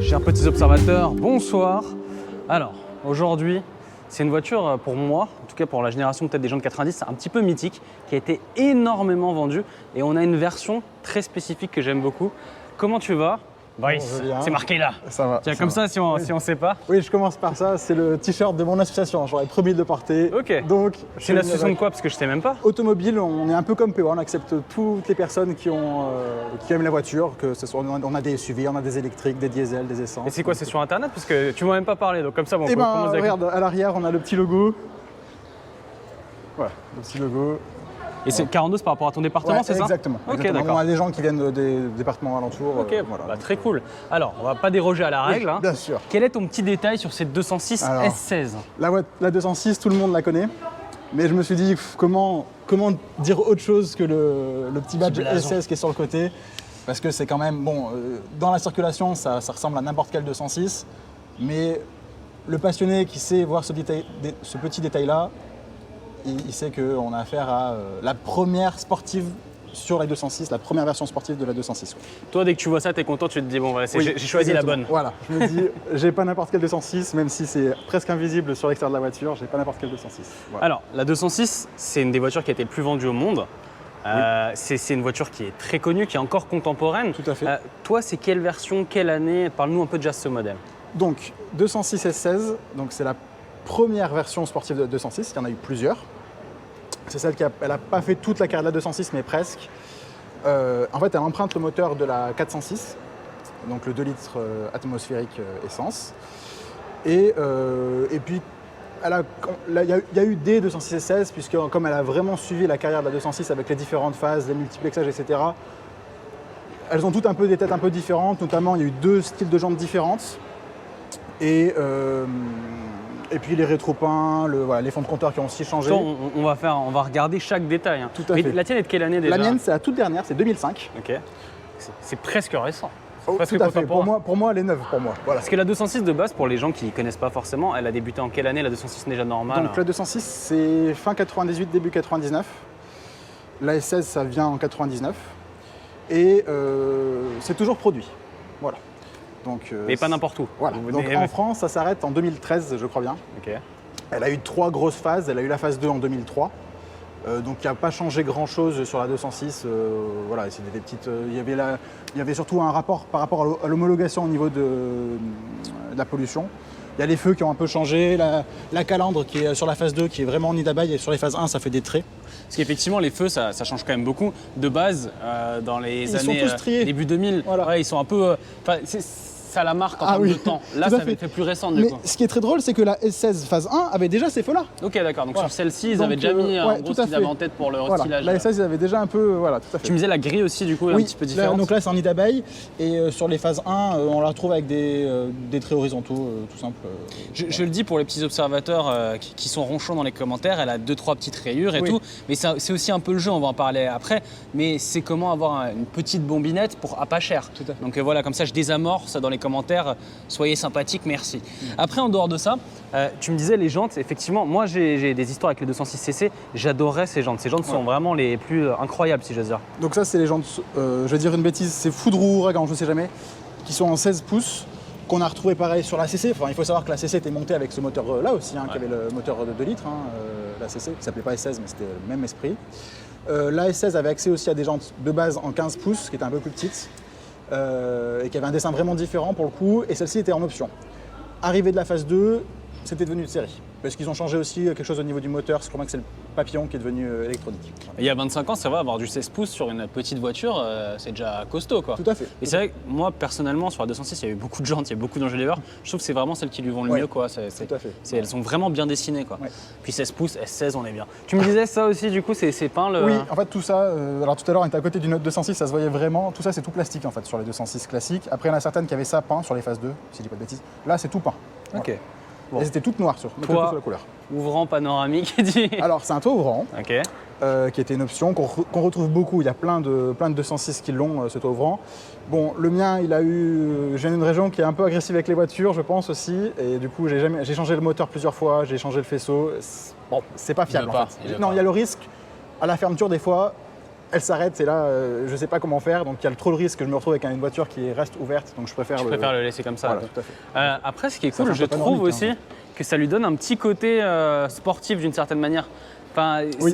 Chers petits observateurs, bonsoir. Alors, aujourd'hui, c'est une voiture pour moi, en tout cas pour la génération peut-être des gens de 90, un petit peu mythique, qui a été énormément vendue. Et on a une version très spécifique que j'aime beaucoup. Comment tu vas, Brice? C'est marqué là. Ça va. Tiens, comme ça, si on ne sait pas. Oui, je commence par ça. C'est le t-shirt de mon association. J'aurais promis de le porter. Ok. Donc, C'est une association de quoi? Parce que je sais même pas. Automobile, on est un peu comme PO. On accepte toutes les personnes qui aiment la voiture. Que ce soit, on a des SUV, on a des électriques, des diesels, des essences. Et c'est quoi? C'est sur internet? Parce que tu m'as même pas parlé. Donc comme ça, bon, on Eh peut ben, commencer avec- regarde, à l'arrière, on a le petit logo. Voilà, le petit logo. Et c'est 42 par rapport à ton département, Ouais, c'est ça? exactement. Ok, exactement. d'accord. On a des gens qui viennent des départements alentours. Ok, voilà. bah, très cool. Alors, on va pas déroger à la règle. Hein. Bien sûr. Quel est ton petit détail sur cette 206 Alors, S16? La 206, tout le monde la connaît. Mais je me suis dit, comment dire autre chose que le petit badge blason. S16 qui est sur le côté. Parce que c'est quand même, bon, dans la circulation, ça ressemble à n'importe quel 206. Mais le passionné qui sait voir ce petit détail-là, il sait qu'on a affaire à la première sportive sur la 206, la première version sportive de la 206. Ouais. Toi, dès que tu vois ça, tu es content, tu te dis, bon, voilà, Oui, j'ai choisi la exactement. bonne. Voilà, je me dis, j'ai pas n'importe quel 206, même si c'est presque invisible sur l'extérieur de la voiture, j'ai pas n'importe quel 206. Voilà. Alors, la 206, c'est une des voitures qui a été le plus vendue au monde. C'est une voiture qui est très connue, qui est encore contemporaine. Tout à fait. Toi, c'est quelle version, quelle année? Parle-nous un peu déjà de ce modèle. Donc 206 S16, donc c'est la première version sportive de 206, il y en a eu plusieurs. C'est celle qui n'a pas fait toute la carrière de la 206, mais presque. En fait, elle emprunte le moteur de la 406, donc le 2 litres atmosphérique essence. Et puis, il y a eu des 206 S16, puisque comme elle a vraiment suivi la carrière de la 206 avec les différentes phases, les multiplexages, etc., elles ont toutes un peu des têtes un peu différentes, notamment il y a eu deux styles de jantes différentes. Et puis les rétropeints, les fonds de compteur qui ont aussi changé. Attends, on va regarder chaque détail. Hein. Tout à Mais fait. la tienne est de quelle année déjà? La mienne, c'est la toute dernière, c'est 2005. Ok. C'est presque récent. Oh, Presque tout à fait. contemporain. Pour moi, elle est neuve pour moi. Voilà. Parce que la 206 de base, pour les gens qui ne connaissent pas forcément, elle a débuté en quelle année la 206 déjà normale? Donc la 206, c'est fin 98, début 99. La S16, ça vient en 99. Et c'est toujours produit. Voilà. Donc, Mais pas n'importe où. Voilà. Donc en France, ça s'arrête en 2013, je crois bien. Ok. Elle a eu 3 grosses phases. Elle a eu la phase 2 en 2003. Donc il n'y a pas changé grand-chose sur la 206. Voilà, c'était des petites. Il y avait surtout un rapport par rapport à l'homologation au niveau de la pollution. Il y a les feux qui ont un peu changé, la calandre qui est sur la phase 2 qui est vraiment en nid d'abeille et sur les phases 1 ça fait des traits. Parce qu'effectivement, les feux, ça change quand même beaucoup. De base, dans les Ils sont années tous triés. début 2000, Voilà. ouais, ils sont un peu. Ça la marque en termes de temps. Là, tout à ça fait. fait plus récent du Mais coup. ce qui est très drôle, c'est que la S16 phase 1 avait déjà ces feux-là. Ok, d'accord. Donc Voilà. sur celle-ci, ils Donc, avaient déjà mis en ouais, gros tout à ce qu'ils avaient fait. en tête pour le Voilà. restylage. La S16 ils avaient déjà un peu, voilà, tout à fait. Tu me disais la grille aussi, du coup, est un petit peu différente. Donc là c'est en nid d'abeille et sur les phases 1, on la retrouve avec des traits horizontaux, tout simple. Je le dis pour les petits observateurs qui sont ronchons dans les commentaires, elle a 2-3 petites rayures et Oui. tout, mais c'est aussi un peu le jeu, on va en parler après, mais c'est comment avoir une petite bombinette à pas cher. Tout à fait. Donc voilà, comme ça je désamorce dans les commentaires, soyez sympathiques, merci. Après, en dehors de ça, tu me disais les jantes, effectivement, moi j'ai des histoires avec les 206cc, j'adorais ces jantes. Ces jantes sont vraiment les plus incroyables, si j'ose dire. Donc ça c'est les jantes, je vais dire une bêtise, c'est Foudre ou Ouragan, je ne sais jamais, qui sont en 16 pouces, qu'on a retrouvé pareil sur la CC. Enfin, il faut savoir que la CC était montée avec ce moteur là aussi, qui avait le moteur de 2 litres, la CC, qui s'appelait pas S16 mais c'était le même esprit. La S16 avait accès aussi à des jantes de base en 15 pouces, qui étaient un peu plus petites, et qui avaient un dessin vraiment différent pour le coup, et celle-ci était en option. Arrivée de la phase 2, c'était devenu de série. Parce qu'ils ont changé aussi quelque chose au niveau du moteur, je crois que c'est le papillon qui est devenu électronique. Il y a 25 ans, c'est vrai, avoir du 16 pouces sur une petite voiture, c'est déjà costaud, quoi. Tout à fait. Et c'est vrai que moi, personnellement, sur la 206, il y a eu beaucoup de jantes, il y a beaucoup d'enjoliveurs. Je trouve que c'est vraiment celles qui lui vont le Ouais. mieux, quoi. Tout à fait. Elles sont vraiment bien dessinées, quoi. Ouais. Puis 16 pouces, S16, on est bien. Tu me disais ça aussi, du coup, c'est peint le. Oui, en fait tout ça, alors tout à l'heure on était à côté d'une autre 206, ça se voyait vraiment, tout ça c'est tout plastique en fait sur les 206 classiques. Après il y en a certaines qui avaient ça peint sur les phases 2, si je dis pas de bêtises. Là c'est tout peint. Ok. Bon. Elles étaient toutes noires sur la couleur. Ouvrant panoramique, dit. Alors c'est un toit ouvrant, Ok. qui était une option qu'on retrouve beaucoup, il y a plein de 206 qui l'ont, ce toit ouvrant. Bon, le mien, il a eu, j'ai une région qui est un peu agressive avec les voitures, je pense aussi, et du coup j'ai changé le moteur plusieurs fois, j'ai changé le faisceau. Bon, c'est pas fiable Il veut en pas, fait. il veut Non, pas. il y a le risque, à la fermeture des fois, elle s'arrête et là, je ne sais pas comment faire. Donc il y a trop le risque que je me retrouve avec une voiture qui reste ouverte. Donc je préfère, Je préfère le laisser comme ça. Voilà, tout à fait. Après, ce qui est Ça cool, fait je un peu trouve panoramique, aussi hein. que ça lui donne un petit côté sportif d'une certaine manière. Enfin, Oui.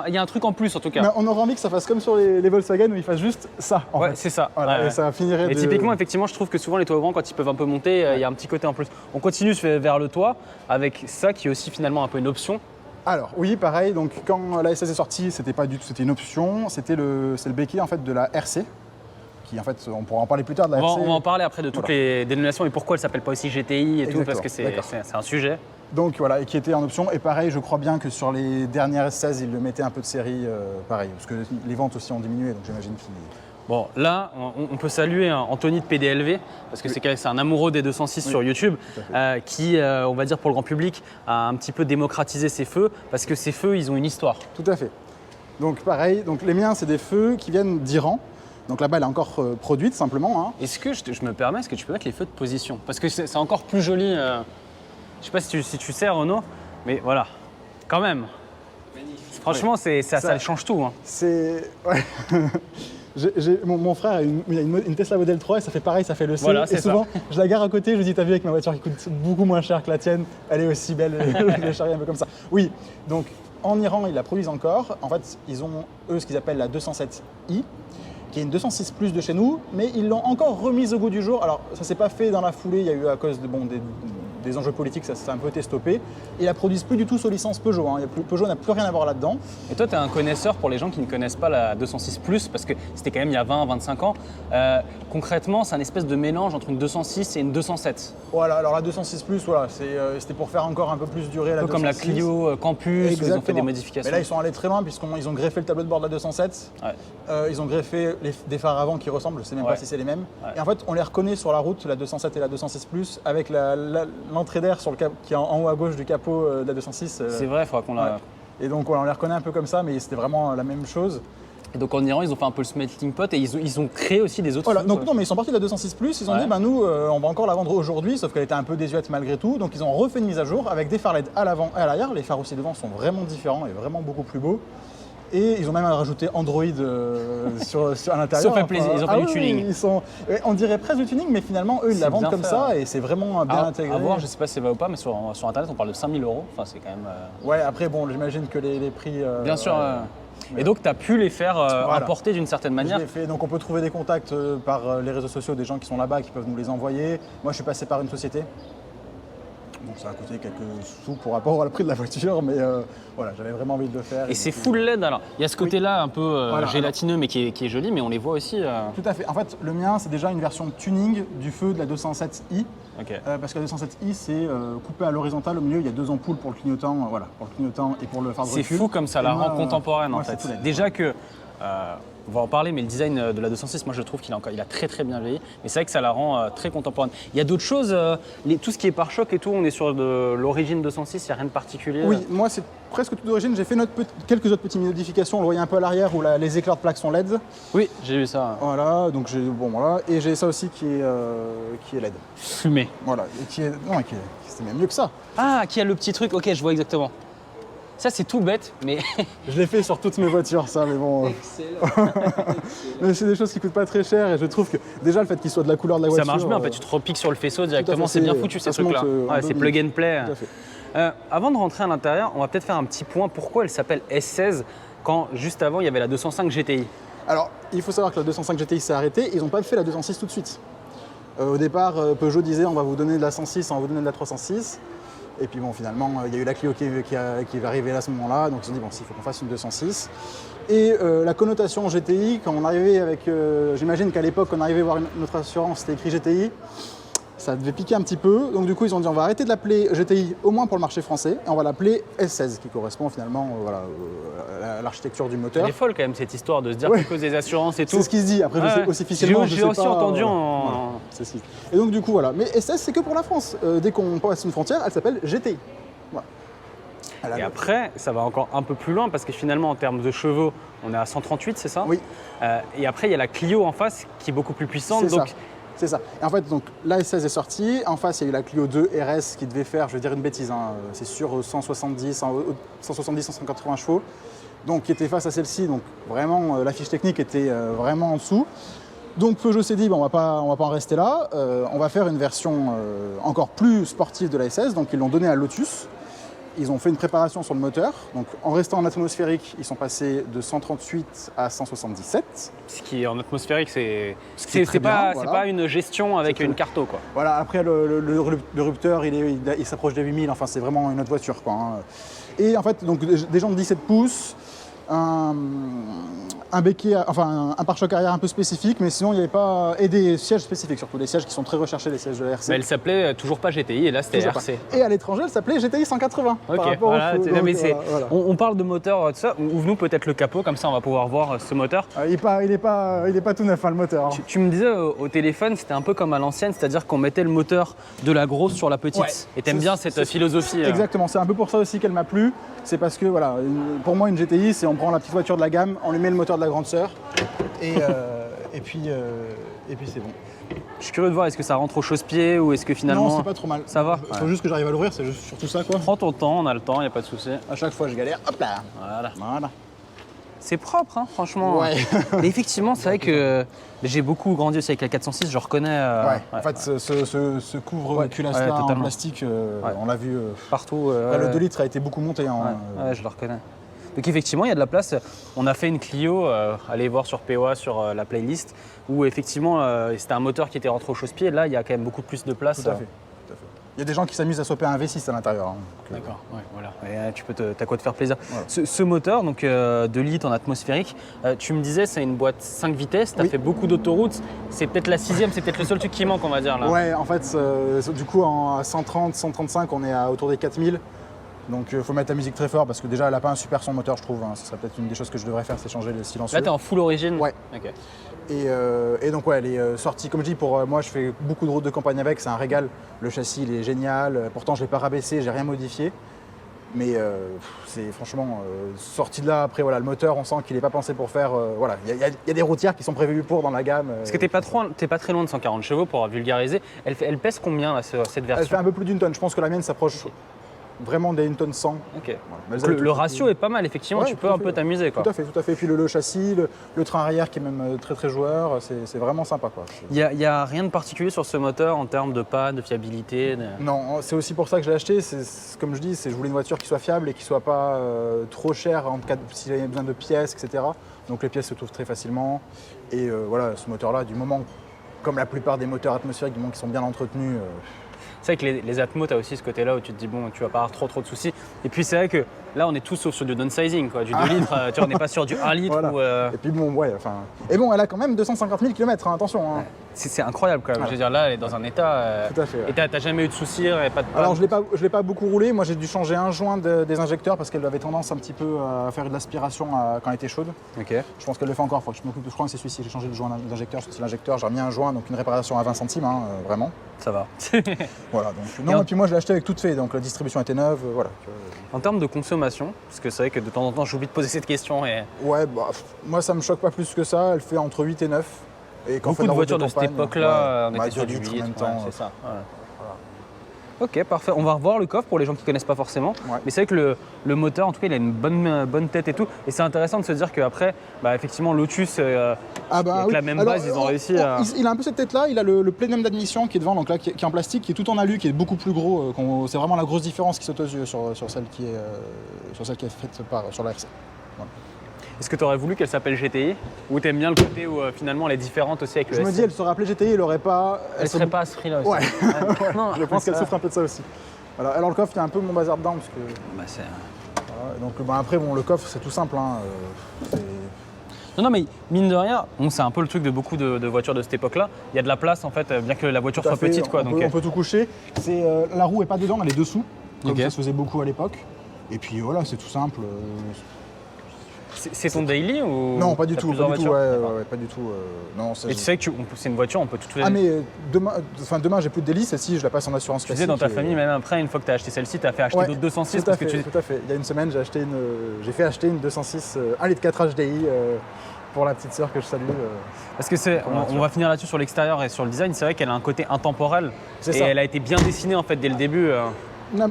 il y a un truc en plus en tout cas. Mais on aurait envie que ça fasse comme sur les Volkswagen où ils fassent juste ça. En Ouais, fait. c'est ça. Voilà, Ouais. et ça finirait Mais de... typiquement, effectivement, je trouve que souvent les toits ouvrants, quand ils peuvent un peu monter, il y a un petit côté en plus. On continue vers le toit avec ça qui est aussi finalement un peu une option. Alors oui, pareil. Donc quand la SS est sortie, c'était pas du tout, c'était une option. C'est le béquet en fait de la RC, qui en fait, on pourra en parler plus tard de la RC. On va en parler après de toutes les dénominations et pourquoi elle s'appelle pas aussi GTI et tout, parce que D'accord. c'est un sujet. Donc voilà, et qui était en option. Et pareil, je crois bien que sur les dernières S16, ils le mettaient un peu de série, pareil, parce que les ventes aussi ont diminué, donc j'imagine qu'ils... Bon, là, on peut saluer Anthony de PDLV, parce que c'est un amoureux des 206 sur YouTube, qui, on va dire pour le grand public, a un petit peu démocratisé ces feux, parce que ces feux, ils ont une histoire. Tout à fait. Donc pareil, donc les miens, c'est des feux qui viennent d'Iran. Donc là-bas, elle est encore produite simplement. Hein. Est-ce que, je me permets, est-ce que tu peux mettre les feux de position? Parce que c'est encore plus joli. Je sais pas si tu sais, Renaud, mais voilà, quand même. Magnifique. Franchement, ça change tout. Hein. C'est... Ouais. Mon frère a une Tesla Model 3 et ça fait pareil, ça fait le C. Voilà, et souvent, je la gare à côté, je lui dis, t'as vu avec ma voiture qui coûte beaucoup moins cher que la tienne, elle est aussi belle, je l'ai charriée un peu comme ça. Oui, donc en Iran, ils la produisent encore. En fait, ils ont, eux, ce qu'ils appellent la 207i, qui est une 206 Plus de chez nous, mais ils l'ont encore remise au goût du jour. Alors, ça s'est pas fait dans la foulée, il y a eu à cause de, des enjeux politiques, ça s'est un peu été stoppé. Ils la produisent plus du tout sous licence Peugeot. Hein. Peugeot n'a plus rien à voir là-dedans. Et toi, tu es un connaisseur pour les gens qui ne connaissent pas la 206 Plus, parce que c'était quand même il y a 20-25 ans. Concrètement, c'est un espèce de mélange entre une 206 et une 207. Voilà, alors la 206 Plus, voilà, c'était pour faire encore un peu plus durer la 206. Comme la Clio Campus, où ils ont fait des modifications. Mais là, ils sont allés très loin, puisqu'ils ont greffé le tableau de bord de la 207. Ouais. Ils ont greffé des phares avant qui ressemblent, je ne sais même pas si c'est les mêmes. Ouais. Et en fait, on les reconnaît sur la route, la 207 et la 206 Plus, avec l'entrée d'air qui est en haut à gauche du capot de la 206. C'est vrai, il faudra qu'on la... Et donc, voilà, on les reconnaît un peu comme ça, mais c'était vraiment la même chose. Et donc en Iran, ils ont fait un peu le smelting pot et ils ont créé aussi des autres voilà, feux, donc non, mais ils sont partis de la 206 Plus, ils ont dit, nous, on va encore la vendre aujourd'hui, sauf qu'elle était un peu désuète malgré tout. Donc ils ont refait une mise à jour avec des phares LED à l'avant et à l'arrière. Les phares aussi devant sont vraiment différents et vraiment beaucoup plus beaux. Et ils ont même rajouté Android à l'intérieur. Ils ont fait plaisir, ils ont fait du tuning. On dirait presque du tuning, mais finalement, eux, ils la vendent comme ça et c'est vraiment bien intégré. À voir, je sais pas si ça va ou pas, mais sur Internet, on parle de 5 000 €. Enfin, c'est quand même... Ouais, après, bon, j'imagine que les prix... Bien sûr. Et donc, tu as pu les faire importer d'une certaine manière. Je l'ai fait. Donc, on peut trouver des contacts par les réseaux sociaux des gens qui sont là-bas, qui peuvent nous les envoyer. Moi, je suis passé par une société. Donc ça a coûté quelques sous pour rapport au prix de la voiture, mais voilà, j'avais vraiment envie de le faire. Et c'est full LED alors. Il y a ce côté-là un peu gélatineux, mais qui est joli, mais on les voit aussi. Tout à fait. En fait, le mien, c'est déjà une version tuning du feu de la 207i. Okay. Parce que la 207i, c'est coupé à l'horizontale. Au milieu, il y a deux ampoules pour le clignotant, pour le clignotant et pour le phare de recul. C'est fou comme ça la rend contemporaine en fait. Déjà que. On va en parler, mais le design de la 206, moi je trouve qu'il a très très bien vieilli. Mais c'est vrai que ça la rend très contemporaine. Il y a d'autres choses, tout ce qui est pare-choc et tout, on est sur de l'origine 206, il n'y a rien de particulier. Oui, moi c'est presque tout d'origine. J'ai fait quelques autres petites modifications. On le voyait un peu à l'arrière où les éclairs de plaque sont LED. Oui, j'ai vu ça. Voilà, donc voilà. Et j'ai ça aussi qui est LED. Fumé. Voilà, et c'est même mieux que ça. Ah, qui a le petit truc, ok, je vois exactement. Ça, c'est tout bête, mais... Je l'ai fait sur toutes mes voitures, ça, mais bon... Excellent. Mais c'est des choses qui coûtent pas très cher et je trouve que déjà le fait qu'il soit de la couleur de la voiture... Ça marche bien, en fait, tu te repiques sur le faisceau directement, c'est bien foutu ces trucs-là. C'est plug and play. Tout à fait. Avant de rentrer à l'intérieur, on va peut-être faire un petit point. Pourquoi elle s'appelle S16 quand juste avant, il y avait la 205 GTI? Alors, il faut savoir que la 205 GTI s'est arrêtée, ils n'ont pas fait la 206 tout de suite. Au départ, Peugeot disait on va vous donner de la 106, on va vous donner de la 306. Et puis bon, finalement, il y a eu la Clio qui est arrivée à ce moment-là, donc ils ont dit bon, s'il faut qu'on fasse une 206. Et la connotation GTI, quand on arrivait avec, j'imagine qu'à l'époque, quand on arrivait voir notre assurance, c'était écrit GTI, ça devait piquer un petit peu. Donc du coup, ils ont dit on va arrêter de l'appeler GTI, au moins pour le marché français, et on va l'appeler S16, qui correspond finalement à l'architecture du moteur. Elle est folle quand même cette histoire de se dire qu'à cause des assurances et tout. C'est ce qui se dit. Après, je sais aussi officiellement. J'ai aussi entendu en. Voilà, c'est ce qui... Et donc du coup, voilà. Mais S16, c'est que pour la France. Dès qu'on passe une frontière, elle s'appelle GTI. Voilà. Et après, ça va encore un peu plus loin parce que finalement, en termes de chevaux, on est à 138, c'est ça? Oui. Et après, il y a la Clio en face qui est beaucoup plus puissante. C'est ça. Et en fait, donc, la S16 est sortie. En face, il y a eu la Clio 2 RS qui devait faire, je vais dire une bêtise, c'est sûr, 170, 180 chevaux. donc qui était face à celle-ci, donc vraiment la fiche technique était vraiment en dessous. Donc Peugeot s'est dit, bon, on va pas en rester là, on va faire une version encore plus sportive de la SS, donc ils l'ont donnée à Lotus. Ils ont fait une préparation sur le moteur, donc en restant en atmosphérique, ils sont passés de 138 à 177. Ce qui en atmosphérique, c'est très bien, voilà. pas une gestion avec une carto, quoi. Voilà, après le rupteur, il s'approche des 8000, enfin c'est vraiment une autre voiture, quoi, hein. Et en fait, donc des jantes de 17 pouces, un béquet, enfin un pare-choc arrière un peu spécifique, mais sinon il n'y avait pas. Et des sièges spécifiques surtout, des sièges qui sont très recherchés, les sièges de la RC. Mais elle s'appelait toujours pas GTI et là c'était Toujours RC. pas. Et à l'étranger, elle s'appelait GTI 180. Ok, par rapport voilà, au mais voilà. on parle de moteur, tout ça. Ouvre-nous peut-être le capot, comme ça on va pouvoir voir ce moteur. Il est pas tout neuf, hein, le moteur, hein. Tu me disais au téléphone, c'était un peu comme à l'ancienne, c'est-à-dire qu'on mettait le moteur de la grosse sur la petite. Ouais. Et t'aimes bien cette philosophie. Exactement, c'est un peu pour ça aussi qu'elle m'a plu. C'est parce que voilà, pour moi une GTI, c'est on prend la petite voiture de la gamme, on lui met le moteur de la grande sœur, et puis c'est bon. Je suis curieux de voir, est-ce que ça rentre au chausse-pied ou est-ce que finalement. Non, c'est pas trop mal. Ça va. Il faut juste que j'arrive à l'ouvrir, c'est juste surtout ça, quoi. Prends ton temps, on a le temps, il n'y a pas de souci. À chaque fois, je galère. Hop là. Voilà. C'est propre, hein, franchement. Ouais. Mais effectivement, c'est vrai que j'ai beaucoup grandi aussi avec la 406, je reconnais. En fait, ce couvre-culasse-là en plastique, on l'a vu. Partout. Là, le 2 litres a été beaucoup monté. Hein, ouais, je le reconnais. Donc effectivement, il y a de la place. On a fait une Clio, allez voir sur POA, sur la playlist, où effectivement, c'était un moteur qui était rentré au chausse-pied. Là, il y a quand même beaucoup plus de place. Tout à fait. Il y a des gens qui s'amusent à swapper un V6 à l'intérieur, hein. D'accord, ouais, voilà. Et, t'as quoi te faire plaisir. Voilà. Ce moteur, donc 2 litres en atmosphérique, tu me disais, c'est une boîte 5 vitesses, tu as fait beaucoup d'autoroutes, c'est peut-être la 6e, c'est peut-être le seul truc qui manque, on va dire là. Ouais, en fait, du coup, à 130, 135, on est autour des 4000. Donc il faut mettre la musique très fort parce que déjà, elle n'a pas un super son moteur, je trouve, hein. Ce serait peut-être une des choses que je devrais faire, c'est changer le silencieux. Là, tu es en full origine. Ouais. Ok. Et donc ouais, elle est sortie, comme je dis, pour moi je fais beaucoup de routes de campagne avec, c'est un régal. Le châssis il est génial, pourtant je ne l'ai pas rabaissé, j'ai rien modifié. Mais c'est franchement sorti de là, après voilà, le moteur on sent qu'il n'est pas pensé pour faire. Voilà, il y a des routières qui sont prévues pour dans la gamme. Parce que t'es pas très loin de 140 chevaux pour vulgariser. Elle pèse combien là, cette version? Elle fait un peu plus d'une tonne, je pense que la mienne s'approche vraiment des 1 tonne 100. Ok. Voilà. Le ratio est pas mal, effectivement, ouais, tu peux un peu t'amuser. Tout à fait. Et puis le châssis, le train arrière qui est même très très joueur, c'est vraiment sympa, quoi. Il y a rien de particulier sur ce moteur en termes de panne, de fiabilité. Non, c'est aussi pour ça que je l'ai acheté. Comme je dis, je voulais une voiture qui soit fiable et qui soit pas trop chère en cas s'il y a besoin de pièces, etc. Donc les pièces se trouvent très facilement. Et voilà, ce moteur-là, du moment, comme la plupart des moteurs atmosphériques, du moment qu'ils sont bien entretenus. C'est vrai que les Atmos, tu as aussi ce côté-là où tu te dis, bon, tu vas pas avoir trop de soucis. Et puis c'est vrai que là, on est tous sauf sur du downsizing, quoi. Du 2 litres, tu vois, on n'est pas sur du 1 litre. Voilà. Et puis bon, ouais, enfin. Et bon, elle a quand même 250 000 km, hein, attention. Hein. C'est incroyable, quand même. Je veux dire, là, elle est dans un état. Tout à fait. Ouais. Et t'as jamais eu de soucis, pas de panne. Alors, je l'ai pas beaucoup roulé. Moi, j'ai dû changer un joint des injecteurs parce qu'elle avait tendance un petit peu à faire de l'aspiration quand elle était chaude. Ok. Je pense qu'elle le fait encore. Faut que je m'occupe. Je crois que c'est celui-ci. J'ai changé le joint d'injecteur. C'est l'injecteur. J'ai remis un joint, donc une réparation à 20 centimes, hein, vraiment. Ça va. Voilà. Donc, non, et puis moi, je l'ai acheté avec tout fait. Donc la distribution était neuve. Voilà. En termes de consommation, parce que c'est vrai que de temps en temps, j'oublie de poser cette question. Et... Ouais, bah, moi, ça me choque pas plus que ça. Elle fait entre 8 et 9. Et quand beaucoup de voitures de cette époque-là, on était sur du 8 en même temps. C'est ça. Ouais. Voilà. Ok, parfait. On va revoir le coffre pour les gens qui ne connaissent pas forcément. Ouais. Mais c'est vrai que le moteur, en tout cas, il a une bonne tête et tout. Et c'est intéressant de se dire qu'après, effectivement, Lotus, avec la même base, ils ont réussi à... Il a un peu cette tête-là. Il a le plénum d'admission qui est devant, donc là, qui est en plastique, qui est tout en alu, qui est beaucoup plus gros. C'est vraiment la grosse différence qui saute aux yeux sur celle qui est faite sur la RC. Voilà. Est-ce que tu aurais voulu qu'elle s'appelle GTI? Ou t'aimes bien le côté où finalement elle est différente aussi avec le Je me dis, elle serait appelée GTI, elle aurait pas... Elle serait pas à ce prix-là aussi. Ouais. Non, je pense qu'elle souffre un peu de ça aussi. Voilà. Alors le coffre, il y a un peu mon bazar dedans parce que... Voilà. Donc après, le coffre, c'est tout simple. Hein. Non, mais mine de rien, c'est un peu le truc de beaucoup de voitures de cette époque-là. Il y a de la place en fait, bien que la voiture soit petite, quoi. On peut tout coucher. La roue est pas dedans, elle est dessous, comme ça se faisait beaucoup à l'époque. Et puis voilà, c'est tout simple. C'est ton daily ou non, pas du tout. Pas du tout, pas du tout. Non, et tu sais que c'est une voiture, on peut tout faire. Ah mais demain j'ai plus de délices, celle-ci je la passe en assurance classique. Tu sais, dans ta famille, même après, une fois que tu as acheté celle-ci, tu as fait acheter d'autres 206 tout à fait. Il y a une semaine, j'ai fait acheter une 206 1 litre 4 HDI pour la petite sœur que je salue. Parce que on va finir là-dessus sur l'extérieur et sur le design. C'est vrai qu'elle a un côté intemporel. C'est et ça. Elle a été bien dessinée en fait dès le début.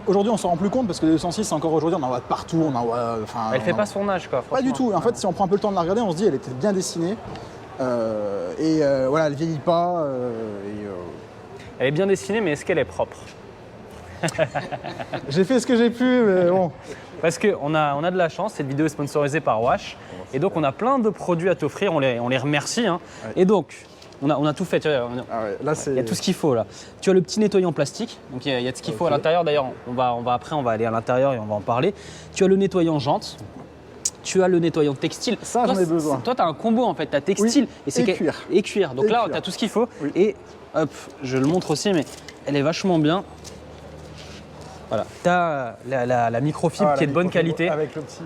Aujourd'hui, on s'en rend plus compte parce que les 206, encore aujourd'hui, on en voit de partout. On en voit, Elle fait pas son âge, quoi. Pas du tout. En fait, si on prend un peu le temps de la regarder, on se dit elle était bien dessinée. Voilà, elle vieillit pas. Elle est bien dessinée, mais est-ce qu'elle est propre? J'ai fait ce que j'ai pu, mais bon. Parce qu'on a de la chance, cette vidéo est sponsorisée par Wash. Et donc, on a plein de produits à t'offrir, on les remercie. Hein. Ouais. Et donc, on a tout fait. Tu vois, Là, il y a tout ce qu'il faut là. Tu as le petit nettoyant plastique, donc il y a tout ce qu'il faut à l'intérieur. D'ailleurs, on va aller à l'intérieur et on va en parler. Tu as le nettoyant jante. Tu as le nettoyant textile. Ça, j'en ai besoin. Toi, tu as un combo en fait. Tu as textile cuir. Et cuir. Donc là, tu as tout ce qu'il faut. Oui. Et hop, je le montre aussi, mais elle est vachement bien. Voilà. Tu as la microfibre qui est de bonne qualité. Avec le petit.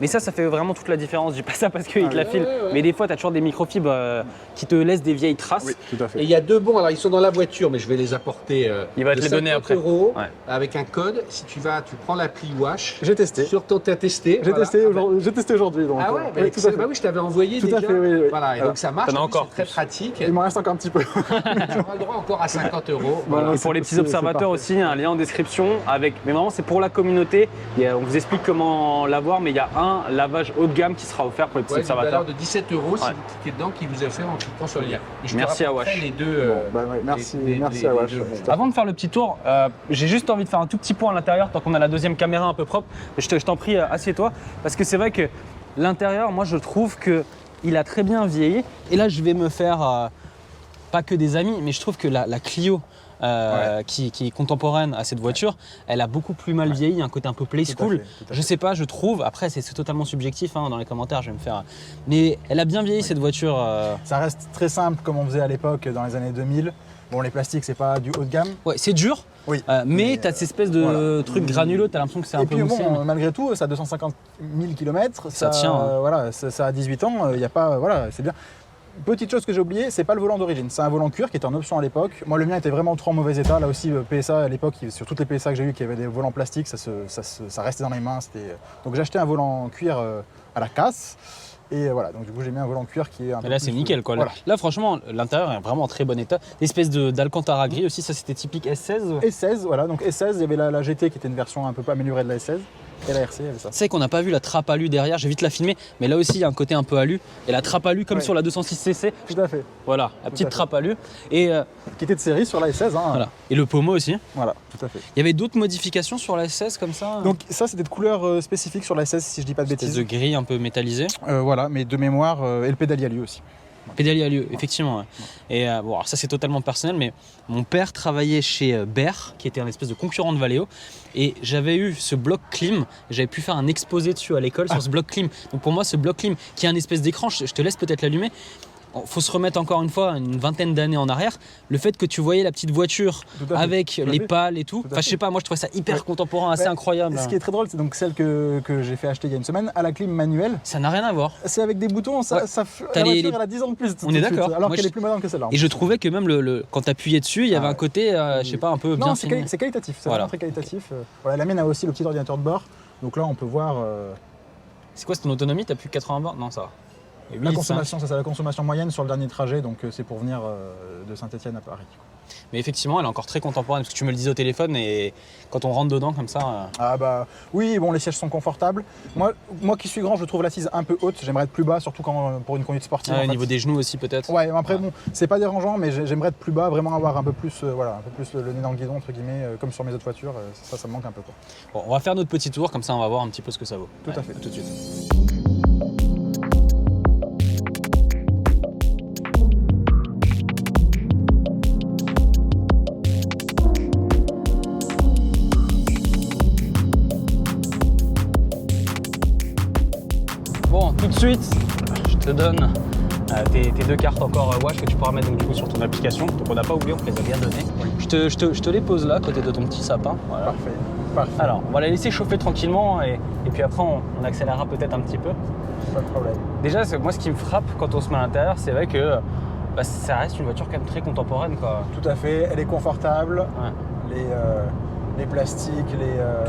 Mais ça fait vraiment toute la différence. Je dis pas ça parce qu'il te la file. Mais des fois, tu as toujours des microfibres qui te laissent des vieilles traces. Oui, tout à fait. Et il y a 2 bons, alors ils sont dans la voiture, mais je vais les apporter. Il va te de les donner 50 après. € Ouais. avec un code. Si tu prends l'appli Wash. J'ai testé. Sur ton t'as testé. J'ai voilà. testé aujourd'hui. Donc, Ah ouais, oui, tout à fait. bah oui, je t'avais envoyé Tout déjà. à fait, oui, oui. Voilà, et donc ça marche. T'en as en plus, encore c'est très pratique. Il m'en reste encore un petit peu. Tu auras le droit encore à 50 €. Voilà. Et pour les petits c'est observateurs parfait. aussi, un lien en description avec. Mais vraiment, c'est pour la communauté. On vous explique comment l'avoir, mais il y a un lavage haut de gamme qui sera offert pour les petits Ouais, une observateurs. valeur de 17 € si vous cliquez dedans, qui vous est offert en cliquant sur le lien. Et je te Merci à rapporterai Wash. les deux. Merci, les merci à Wash. deux. Avant de faire le petit tour, j'ai juste envie de faire un tout petit point à l'intérieur tant qu'on a la deuxième caméra un peu propre. Je t'en prie, assieds-toi. Parce que c'est vrai que l'intérieur, moi je trouve qu'il a très bien vieilli. Et là, je vais me faire pas que des amis, mais je trouve que la Clio. Qui est contemporaine à cette voiture, elle a beaucoup plus mal vieilli, un côté un peu play Tout à school. fait, tout à Je fait. sais pas, je trouve. Après, c'est totalement subjectif. Hein, dans les commentaires, je vais me faire. Mais elle a bien vieilli cette voiture. Ça reste très simple comme on faisait à l'époque dans les années 2000. Bon, les plastiques, c'est pas du haut de gamme. Ouais, c'est dur. Oui. Mais tu as cette espèce de voilà. truc granuleux, tu as l'impression que c'est un Et peu puis moussé. bon, malgré tout, ça a 250 000 km. Ça tient, hein. Voilà, ça a 18 ans. Il y a pas, voilà, c'est bien. Petite chose que j'ai oublié, c'est pas le volant d'origine. C'est un volant cuir qui était en option à l'époque. Moi, le mien était vraiment trop en mauvais état. Là aussi, PSA à l'époque, sur toutes les PSA que j'ai eu, qui avaient des volants plastiques, ça restait dans les mains. Donc j'ai acheté un volant cuir à la casse. Et voilà, donc du coup j'ai mis un volant cuir qui est un peu Et là, plus, c'est nickel quoi. Voilà. Là, franchement, l'intérieur est vraiment en très bon état. L'espèce d'Alcantara gris aussi, ça c'était typique S16. S16, voilà, donc S16, il y avait la GT qui était une version un peu améliorée de la S16. Et la RC, il y avait ça. C'est vrai qu'on n'a pas vu la trappe alu derrière, j'ai vite la filmer, mais là aussi il y a un côté un peu alu. Et la trappe alu comme Ouais. sur la 206cc, Tout à fait. voilà, la petite à fait. trappe alu. Et Qui était de série sur la S16. Hein. voilà. Et le pommeau aussi. Voilà, tout à fait. Il y avait d'autres modifications sur la S16 comme ça. Donc ça, c'était de couleur spécifique sur la S16, si je dis pas de espèce bêtises. de gris un peu métallisé. Voilà, mais de mémoire, et le pédalier à lui aussi. Pédalier à lieu, effectivement. Ouais. Et bon, alors ça c'est totalement personnel, mais mon père travaillait chez Bear, qui était un espèce de concurrent de Valeo, et j'avais eu ce bloc clim, j'avais pu faire un exposé dessus à l'école sur ce bloc clim. Donc pour moi, ce bloc clim, qui est un espèce d'écran, je te laisse peut-être l'allumer. Faut se remettre encore une fois une vingtaine d'années en arrière. Le fait que tu voyais la petite voiture Tout à fait, avec tout à les fait. pales et tout, Tout à enfin je sais fait. pas, moi je trouvais ça hyper Ouais. contemporain, assez Ouais. incroyable. Ce qui est très drôle, c'est donc celle que j'ai fait acheter il y a une semaine, à la clim manuelle. Ça n'a rien à voir. C'est avec des boutons, Ouais. la T'as voiture, les- elle a 10 ans de plus. tout On est de suite, d'accord. Alors Moi, qu'elle je- est plus moderne que celle-là. Et je trouvais que même quand t'appuyais dessus, il y avait Ah un ouais. côté, je sais pas, un peu bien Non, c'est fini. c'est qualitatif, c'est Voilà. vraiment très qualitatif. Voilà, la mienne a aussi le petit ordinateur de bord. Donc là, on peut voir C'est quoi, c'est ton autonomie? T'as plus de 80 bornes? Non, ça va. Et la 8, consommation, ça c'est la consommation moyenne sur le dernier trajet, donc c'est pour venir de Saint-Etienne à Paris. Mais effectivement, elle est encore très contemporaine, parce que tu me le disais au téléphone, et quand on rentre dedans comme ça... Ah bah oui, bon, les sièges sont confortables. Moi qui suis grand, je trouve l'assise un peu haute. J'aimerais être plus bas, surtout pour une conduite sportive. au en fait. niveau des genoux aussi peut-être. Ouais, après bon, c'est pas dérangeant, mais j'aimerais être plus bas, vraiment avoir un peu plus, voilà, un peu plus le nez dans le guidon entre guillemets, comme sur mes autres voitures. Ça me manque un peu quoi. Bon, on va faire notre petit tour, comme ça on va voir un petit peu ce que ça vaut. Tout à Ouais, fait. tout de suite. Bon, tout de suite, je te donne tes deux cartes encore Wash que tu pourras mettre donc, du coup, sur ton application. Donc on n'a pas oublié, on te les a bien données. Je te les pose là, à côté de ton petit sapin. Voilà. Parfait, parfait, Alors, on va la laisser chauffer tranquillement et puis après on accélérera peut-être un petit peu. pas de problème. Déjà, moi ce qui me frappe quand on se met à l'intérieur, c'est vrai que ça reste une voiture quand même très contemporaine quoi. Tout à fait, elle est confortable, Ouais. les plastiques,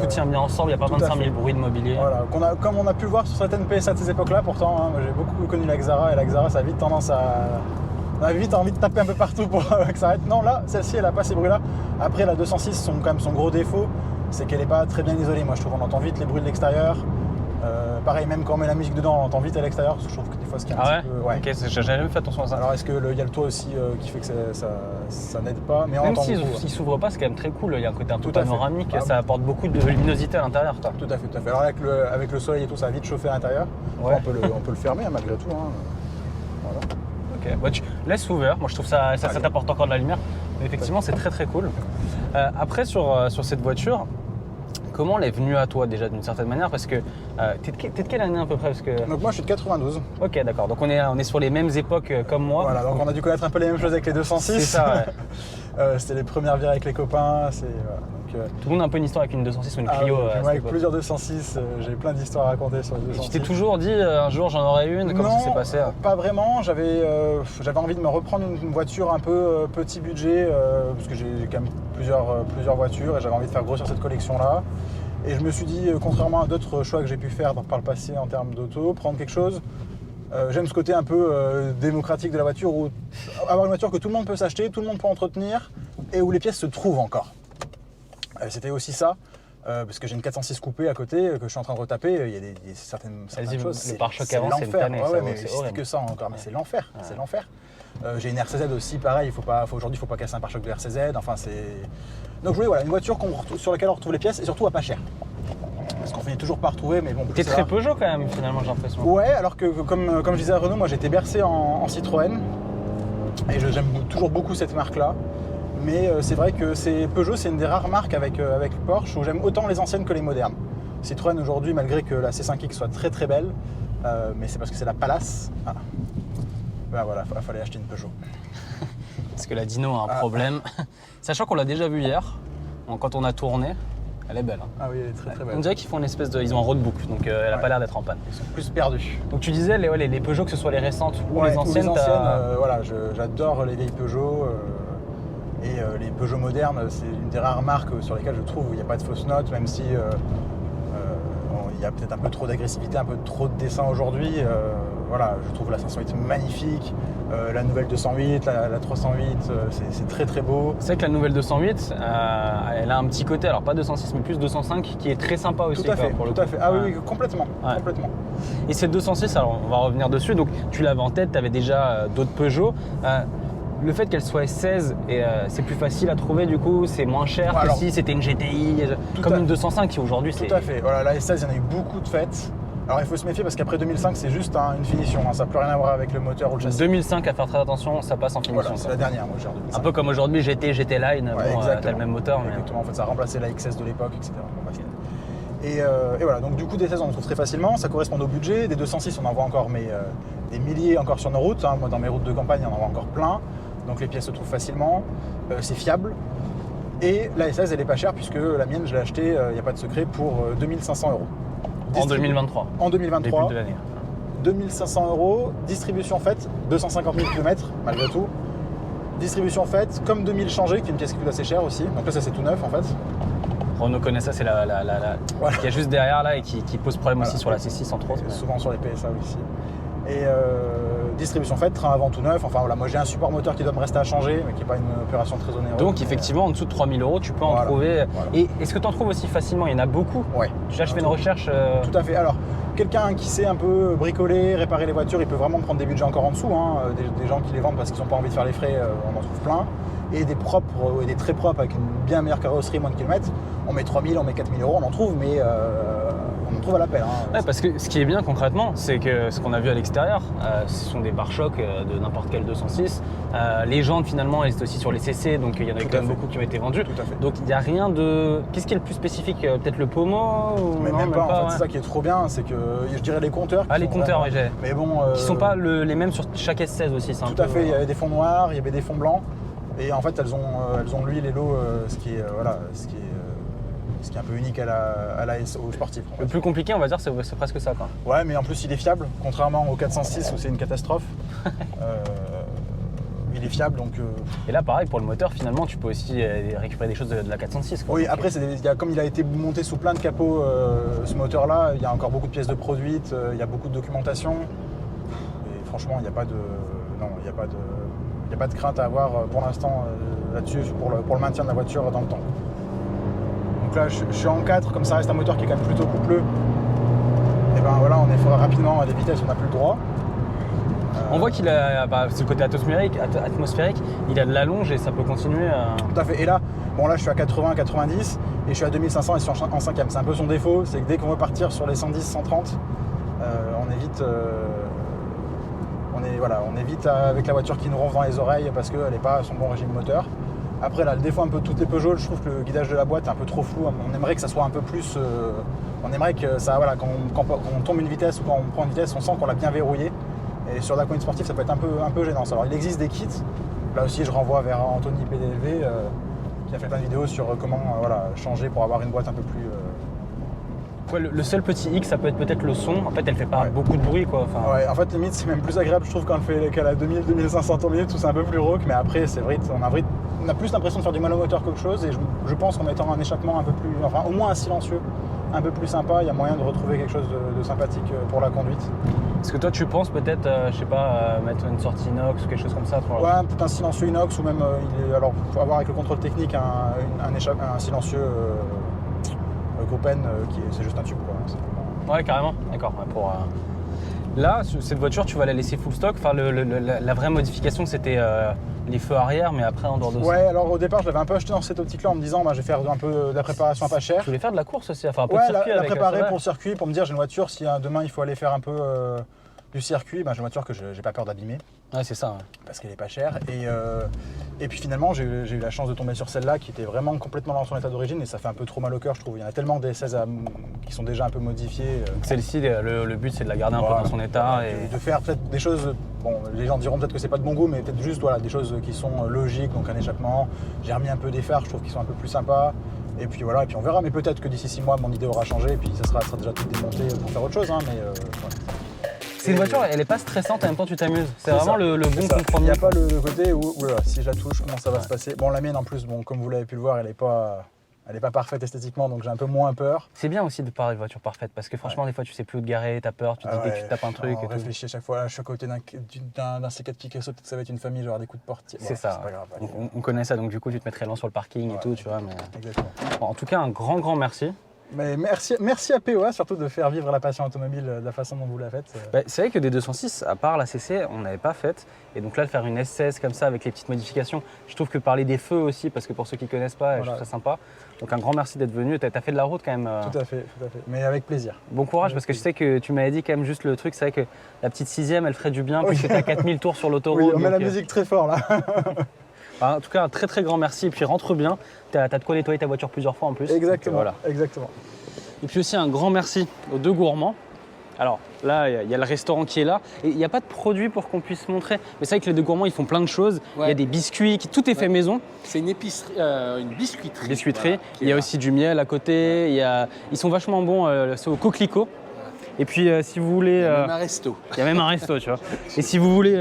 Tout tient bien ensemble, il n'y a pas tout à 25 000 fait. bruits de mobilier. Voilà, comme on a pu le voir sur certaines PSA de ces époques-là, pourtant, hein, moi, j'ai beaucoup connu la Xara et la Xara, ça a vite tendance à On a vite envie de taper un peu partout pour que ça arrête. Non, là, celle-ci, elle n'a pas ces bruits-là. Après, la 206, quand même son gros défaut, c'est qu'elle n'est pas très bien isolée. Moi, je trouve qu'on entend vite les bruits de l'extérieur. Pareil, même quand on met la musique dedans, on entend vite à l'extérieur. Parce que je trouve que des fois, ce qui est un petit peu. Ouais. Ok, j'ai jamais fait attention à ça. Alors, est-ce qu'il y a le toit aussi qui fait que ça n'aide pas? Mais on même entend s'il beaucoup. ne s'ouvre pas, c'est quand même très cool. Il y a un côté un peu Tout à fait. panoramique, Ah, ça apporte beaucoup de luminosité à l'intérieur. Tout à fait, tout à fait. Alors, avec le soleil et tout, ça va vite chauffer à l'intérieur. Ouais. On peut le fermer malgré tout. Hein. Voilà. Ok, bah, tu laisses ouvert. Moi, je trouve ça t'apporte encore de la lumière. Mais effectivement, c'est très très cool. Après, sur cette voiture, comment elle est venue à toi déjà d'une certaine manière? Parce que t'es de quelle année à peu près? Parce que... Donc moi je suis de 92. Ok, d'accord. Donc on est sur les mêmes époques comme moi. Voilà, donc on a dû connaître un peu les mêmes choses avec les 206. C'est ça, ouais. C'était les premières virées avec les copains. Voilà. Tout le monde a un peu une histoire avec une 206 ou une Clio. Moi, à cette avec époque. plusieurs 206, j'ai plein d'histoires à raconter sur les 206. Tu t'es toujours dit un jour j'en aurai une? Comment ça s'est passé? Pas vraiment. J'avais envie de me reprendre une voiture un peu petit budget parce que j'ai quand même plusieurs voitures et j'avais envie de faire grossir cette collection-là. Et je me suis dit, contrairement à d'autres choix que j'ai pu faire par le passé en termes d'auto, prendre quelque chose. J'aime ce côté un peu démocratique de la voiture, où avoir une voiture que tout le monde peut s'acheter, tout le monde peut entretenir et où les pièces se trouvent encore. C'était aussi ça, parce que j'ai une 406 coupée à côté que je suis en train de retaper. Il y a certaines choses. Le pare-choc avant, c'est une tannée. Mais c'est que ça encore, mais c'est l'enfer. Ouais. C'est l'enfer. J'ai une RCZ aussi, pareil. Aujourd'hui, il ne faut pas casser un pare-choc de RCZ. Enfin, donc je voulais une voiture sur laquelle on retrouve les pièces et surtout à pas cher. Parce qu'on finit toujours par retrouver, mais bon. T'es très Peugeot quand même, finalement, j'ai l'impression. Ouais, alors que comme je disais à Renault, moi j'ai été bercé en Citroën et j'aime toujours beaucoup cette marque-là. Mais c'est vrai que Peugeot, c'est une des rares marques avec Porsche où j'aime autant les anciennes que les modernes. Citroën aujourd'hui, malgré que la C5X soit très très belle, mais c'est parce que c'est la Palace. Ah. Ben voilà, il fallait acheter une Peugeot. Parce que la Dino a un problème. Sachant qu'on l'a déjà vu hier, quand on a tourné. Elle est belle. Hein. Ah oui, elle est très très belle. On dirait qu'ils font une espèce de. Ils ont un roadbook, donc elle n'a pas l'air d'être en panne. Ils sont plus perdus. Donc tu disais les Peugeot, que ce soit les récentes ou les anciennes. Voilà, j'adore les vieilles Peugeot. Et les Peugeot modernes, c'est une des rares marques sur lesquelles je trouve où il n'y a pas de fausses notes, même si il y a peut-être un peu trop d'agressivité, un peu trop de dessin aujourd'hui. Voilà, je trouve la 508 magnifique, la nouvelle 208, la 308, c'est très très beau. C'est vrai que la nouvelle 208, elle a un petit côté, alors pas 206 mais plus 205, qui est très sympa aussi. Tout à fait, tout à fait. Ah oui, complètement, complètement. Et cette 206, alors on va revenir dessus, donc tu l'avais en tête, tu avais déjà d'autres Peugeot. Le fait qu'elle soit S16, c'est plus facile à trouver du coup, c'est moins cher que si c'était une GTI, comme une 205 qui aujourd'hui c'est... Tout à fait, voilà, la S16 il y en a eu beaucoup de fêtes. Alors il faut se méfier parce qu'après 2005 c'est juste une finition, ça n'a plus rien à voir avec le moteur ou le châssis. 2005 à faire très attention, ça passe en finition. Voilà, c'est la dernière moi j'ai en 2005. Un peu comme aujourd'hui GT Line, t'as le même moteur. Exactement, en fait ça a remplacé la XS de l'époque, etc. Et voilà, donc du coup des 16 on en trouve très facilement, ça correspond au budget. Des 206 on en voit encore des milliers encore sur nos routes, moi dans mes routes de campagne on en voit encore plein. Donc les pièces se trouvent facilement, c'est fiable. Et la S16 elle est pas chère puisque la mienne je l'ai achetée, il n'y a pas de secret, pour 2500 €. En 2023. En 2023. Début de l'année. 2500 €, distribution faite, 250 000 km malgré tout. Distribution faite, comme 2000 changé, qui est une pièce qui coûte assez cher aussi. Donc là ça c'est tout neuf en fait. Renault connaît ça, c'est voilà. Qui est juste derrière là et qui pose problème aussi sur la C6 entre autres. Souvent sur les PSA aussi. Et distribution faite, train avant tout neuf. Enfin voilà, moi j'ai un support moteur qui doit me rester à changer, mais qui n'est pas une opération très onéreuse. Donc effectivement, en dessous de 3000 €, tu peux en trouver. Voilà. Et est-ce que tu en trouves aussi facilement? Il y en a beaucoup. Ouais. Déjà, je fais une recherche. Tout à fait. Alors, quelqu'un qui sait un peu bricoler, réparer les voitures, il peut vraiment prendre des budgets encore en dessous. Hein. Des gens qui les vendent parce qu'ils n'ont pas envie de faire les frais, on en trouve plein. Et des propres, et des très propres avec une bien meilleure carrosserie, moins de kilomètres. On met 3000, on met 4000 €, on en trouve, mais on en trouve à l'appel. Hein. Ouais, parce que ce qui est bien concrètement, c'est que ce qu'on a vu à l'extérieur, ce sont des pare-chocs de n'importe quel 206. Les jantes finalement, elles étaient aussi sur les CC, donc il y en a quand même beaucoup qui ont été vendus. Tout à fait. Donc il n'y a rien de... Qu'est-ce qui est le plus spécifique? Peut-être le pommeau ou... Mais non, même pas, en fait, ouais. c'est ça qui est trop bien, c'est que je dirais les compteurs. Les compteurs, oui, j'ai. Mais bon, qui sont pas les mêmes sur chaque S16 aussi, c'est un tout peu... à fait, il y avait des fonds noirs, il y avait des fonds blancs. Et en fait, elles ont l'huile et l'eau, ce qui est un peu unique au sportif. Le plus compliqué, on va dire, c'est presque ça, quoi. Ouais, mais en plus, il est fiable, contrairement au 406 où c'est une catastrophe. Il est fiable, donc... Et là, pareil, pour le moteur, finalement, tu peux aussi récupérer des choses de la 406, quoi. Oui, après, comme il a été monté sous plein de capots, ce moteur-là, il y a encore beaucoup de pièces de produites, il y a beaucoup de documentation. Et franchement, il n'y a pas de... Non, il n'y a pas de... Il n'y a pas de crainte à avoir pour l'instant là-dessus pour le maintien de la voiture dans le temps. Donc là, je suis en 4, comme ça reste un moteur qui est quand même plutôt coupleux. Et ben voilà, on est rapidement à des vitesses où on n'a plus le droit. On voit qu'il a, c'est le côté atmosphérique, il a de l'allonge et ça peut continuer. Tout à fait. Et là, je suis à 80, 90 et je suis à 2500 et je suis en 5e. C'est un peu son défaut, c'est que dès qu'on veut partir sur les 110, 130, on évite avec la voiture qui nous ronfle dans les oreilles parce qu'elle n'est pas à son bon régime moteur. Après, là, le défaut un peu de toutes les Peugeot, je trouve que le guidage de la boîte est un peu trop flou. On aimerait que ça soit un peu plus. On aimerait que ça, voilà, quand on tombe une vitesse ou quand on prend une vitesse, on sent qu'on l'a bien verrouillé. Et sur la conduite sportive, ça peut être un peu gênant. Alors, il existe des kits. Là aussi, je renvoie vers Anthony PDLV qui a fait plein de vidéos sur comment changer pour avoir une boîte un peu plus. Le seul petit hic, ça peut être peut-être le son. En fait, elle fait pas beaucoup de bruit, quoi. Enfin... Ouais, en fait, limite, c'est même plus agréable, je trouve, quand elle a 2000-2500 tours minutes, tout c'est un peu plus rauque. Mais après, c'est vrai, on a plus l'impression de faire du mal au moteur qu'autre chose. Et je pense qu'en mettant un échappement un peu plus, enfin, au moins un silencieux, un peu plus sympa, il y a moyen de retrouver quelque chose de sympathique pour la conduite. Est-ce que toi, tu penses peut-être, mettre une sortie inox ou quelque chose comme ça pour... Ouais, peut-être un silencieux inox ou même, alors, faut avoir avec le contrôle technique un silencieux Groupen, c'est juste un tube, quoi. Ouais, carrément. D'accord. Là, cette voiture, tu vas la laisser full stock. Enfin, la vraie modification, c'était les feux arrière, mais après, en dehors de ça. Ouais, alors au départ, je l'avais un peu acheté dans cette optique-là en me disant, je vais faire un peu de la préparation pas chère. Tu voulais faire de la course aussi, enfin un peu de circuit la avec préparer pour le circuit, pour me dire, j'ai une voiture, si demain il faut aller faire un peu du circuit, j'ai une voiture que j'ai pas peur d'abîmer. Ouais, c'est ça. Ouais. Parce qu'elle est pas chère. Et puis finalement, j'ai eu la chance de tomber sur celle-là qui était vraiment complètement dans son état d'origine et ça fait un peu trop mal au cœur, je trouve. Il y en a tellement des 16 qui sont déjà un peu modifiées. Celle-ci, le but, c'est de la garder un peu dans son état. Et de faire peut-être des choses, les gens diront peut-être que c'est pas de bon goût, mais peut-être juste des choses qui sont logiques, donc un échappement. J'ai remis un peu des phares, je trouve qu'ils sont un peu plus sympas. Et puis voilà, et puis on verra, mais peut-être que d'ici 6 mois, mon idée aura changé et puis ça sera déjà tout démonté pour faire autre chose. C'est une voiture, elle est pas stressante, en même temps tu t'amuses. C'est vraiment le bon compromis. Il n'y a pas le côté où si je la touche, comment ça va se passer. Bon, la mienne en plus, comme vous l'avez pu le voir, elle est pas parfaite esthétiquement, donc j'ai un peu moins peur. C'est bien aussi de parler de voiture parfaite parce que franchement, des fois tu sais plus où te garer, t'as peur, tu te dis dès que tu tapes un truc. On réfléchit à chaque fois, là, je suis à côté d'un C4 Picasso, peut-être ça va être une famille, genre des coups de portier. C'est ça. C'est pas grave. On connaît ça, donc du coup tu te mettrais lent sur le parking et tout, tu vois. Mais... Exactement. Bon, en tout cas, un grand merci. Mais merci à POA surtout de faire vivre la passion automobile de la façon dont vous la faites. C'est vrai que des 206, à part la CC, on n'avait pas fait. Et donc là, de faire une S16 comme ça avec les petites modifications, je trouve que parler des feux aussi, parce que pour ceux qui ne connaissent pas, je trouve ça sympa. Donc un grand merci d'être venu. Tu as fait de la route quand même. Tout à fait. Mais avec plaisir. Bon courage, parce que je sais que tu m'avais dit quand même juste le truc, c'est vrai que la petite 6e, elle ferait du bien, puisque tu as 4000 tours sur l'autoroute. Oui, on met la musique très fort là. En tout cas, un très grand merci. Et puis rentre bien. Tu as de quoi nettoyer ta voiture plusieurs fois en plus. Exactement. Donc, exactement. Et puis aussi un grand merci aux deux gourmands. Alors là, il y a le restaurant qui est là. Et il n'y a pas de produit pour qu'on puisse montrer. Mais c'est vrai que les deux gourmands, ils font plein de choses. Il y a des biscuits, tout est fait maison. C'est une épicerie, une biscuiterie. Biscuiterie. Il y a aussi du miel à côté. Ils sont vachement bons, c'est au coquelicot. Et puis si vous voulez... Il y a même un resto. Il y a même un resto, tu vois. Et si vous voulez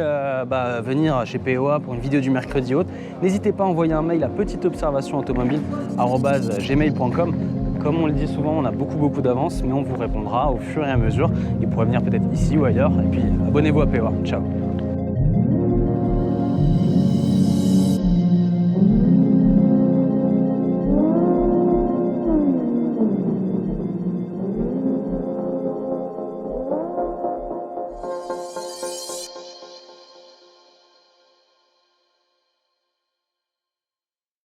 venir chez POA pour une vidéo du mercredi haute, n'hésitez pas à envoyer un mail à petiteobservationautomobile@gmail.com. Comme on le dit souvent, on a beaucoup d'avance, mais on vous répondra au fur et à mesure. Vous pourrez venir peut-être ici ou ailleurs. Et puis abonnez-vous à POA. Ciao.